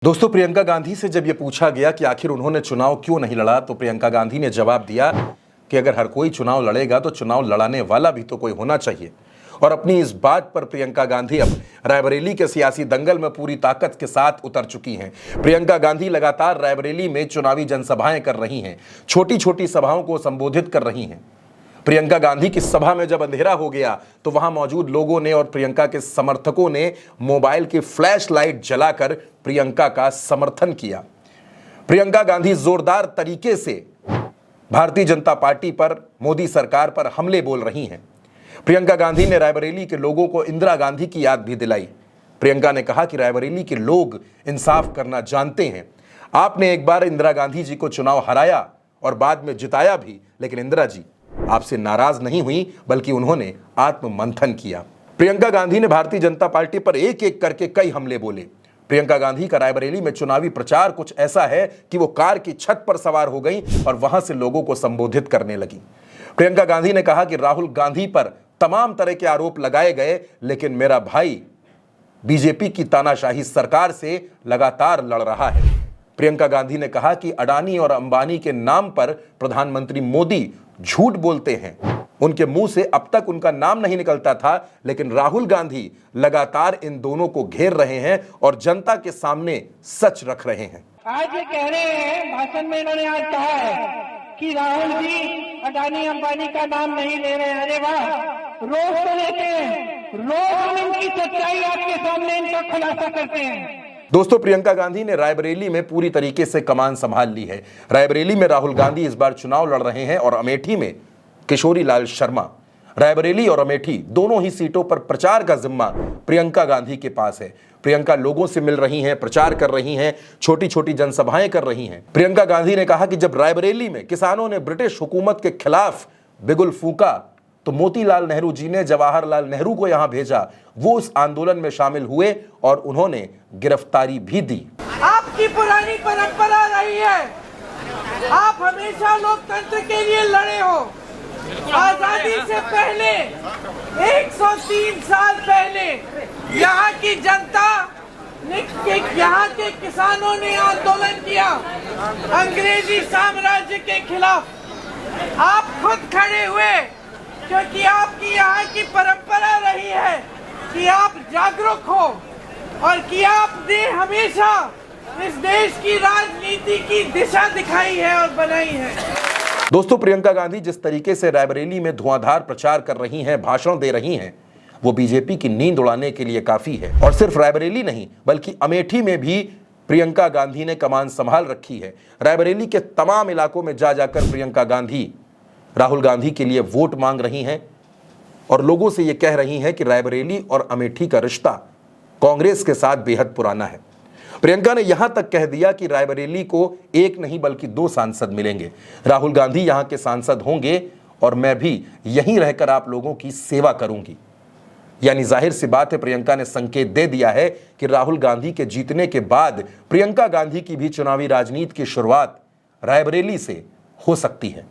दोस्तों, प्रियंका गांधी से जब यह पूछा गया कि आखिर उन्होंने चुनाव क्यों नहीं लड़ा, तो प्रियंका गांधी ने जवाब दिया कि अगर हर कोई चुनाव लड़ेगा तो चुनाव लड़ाने वाला भी तो कोई होना चाहिए। और अपनी इस बात पर प्रियंका गांधी अब रायबरेली के सियासी दंगल में पूरी ताकत के साथ उतर चुकी हैं। प्रियंका गांधी लगातार रायबरेली में चुनावी जनसभाएं कर रही हैं, छोटी छोटी सभाओं को संबोधित कर रही हैं। प्रियंका गांधी की सभा में जब अंधेरा हो गया तो वहां मौजूद लोगों ने और प्रियंका के समर्थकों ने मोबाइल की फ्लैश लाइट जलाकर प्रियंका का समर्थन किया। प्रियंका गांधी जोरदार तरीके से भारतीय जनता पार्टी पर, मोदी सरकार पर हमले बोल रही हैं। प्रियंका गांधी ने रायबरेली के लोगों को इंदिरा गांधी की याद भी दिलाई। प्रियंका ने कहा कि रायबरेली के लोग इंसाफ करना जानते हैं। आपने एक बार इंदिरा गांधी जी को चुनाव हराया और बाद में जिताया भी, लेकिन इंदिरा जी आपसे नाराज नहीं हुई, बल्कि उन्होंने आत्ममंथन किया। प्रियंका गांधी ने भारतीय जनता पार्टी पर एक एक करके कई हमले बोले। प्रियंका गांधी का रायबरेली में चुनावी प्रचार कुछ ऐसा है कि वो कार की छत पर सवार हो गई और वहां से लोगों को संबोधित करने लगी। प्रियंका गांधी ने कहा कि राहुल गांधी पर तमाम तरह के आरोप लगाए गए, लेकिन मेरा भाई बीजेपी की तानाशाही सरकार से लगातार लड़ रहा है। प्रियंका गांधी ने कहा कि अडानी और अंबानी के नाम पर प्रधानमंत्री मोदी झूठ बोलते हैं। उनके मुंह से अब तक उनका नाम नहीं निकलता था, लेकिन राहुल गांधी लगातार इन दोनों को घेर रहे हैं और जनता के सामने सच रख रहे हैं। आज ये कह रहे हैं, भाषण में इन्होंने आज कहा है कि राहुल जी अडानी अंबानी का नाम नहीं ले रहे हैं। अरे वाह, रोज तो लेते हैं, रोज हम इनकी सच्चाई आपके सामने इनका खुलासा करते हैं। दोस्तों, प्रियंका गांधी ने रायबरेली में पूरी तरीके से कमान संभाल ली है। रायबरेली में राहुल गांधी इस बार चुनाव लड़ रहे हैं और अमेठी में किशोरी लाल शर्मा। रायबरेली और अमेठी दोनों ही सीटों पर प्रचार का जिम्मा प्रियंका गांधी के पास है। प्रियंका लोगों से मिल रही हैं, प्रचार कर रही हैं, छोटी छोटी जनसभाएं कर रही हैं। प्रियंका गांधी ने कहा कि जब रायबरेली में किसानों ने ब्रिटिश हुकूमत के खिलाफ बिगुल फूंका तो मोतीलाल नेहरू जी ने जवाहरलाल नेहरू को यहां भेजा। वो उस आंदोलन में शामिल हुए और उन्होंने गिरफ्तारी भी दी। आपकी पुरानी परंपरा रही है, आप हमेशा लोकतंत्र के लिए लड़े हो। आजादी से पहले 103 साल पहले यहाँ की जनता ने, यहाँ के किसानों ने आंदोलन किया अंग्रेजी साम्राज्य के खिलाफ। आप खुद खड़े हुए, क्योंकि आपकी यहाँ की परंपरा रही है कि आप जागरूक हो और कि आपने हमेशा इस देश की राजनीति की दिशा दिखाई है और बनाई है। दोस्तों, प्रियंका गांधी जिस तरीके से रायबरेली में धुआंधार प्रचार कर रही हैं, भाषण दे रही हैं, वो बीजेपी की नींद उड़ाने के लिए काफी है। और सिर्फ रायबरेली नहीं, बल्कि अमेठी में भी प्रियंका गांधी ने कमान संभाल रखी है। रायबरेली के तमाम इलाकों में जा जाकर प्रियंका गांधी राहुल गांधी के लिए वोट मांग रही हैं और लोगों से ये कह रही हैं कि रायबरेली और अमेठी का रिश्ता कांग्रेस के साथ बेहद पुराना है। प्रियंका ने यहां तक कह दिया कि रायबरेली को एक नहीं बल्कि 2 सांसद मिलेंगे। राहुल गांधी यहां के सांसद होंगे और मैं भी यहीं रहकर आप लोगों की सेवा करूंगी। यानी जाहिर सी बात है, प्रियंका ने संकेत दे दिया है कि राहुल गांधी के जीतने के बाद प्रियंका गांधी की भी चुनावी राजनीति की शुरुआत रायबरेली से हो सकती है।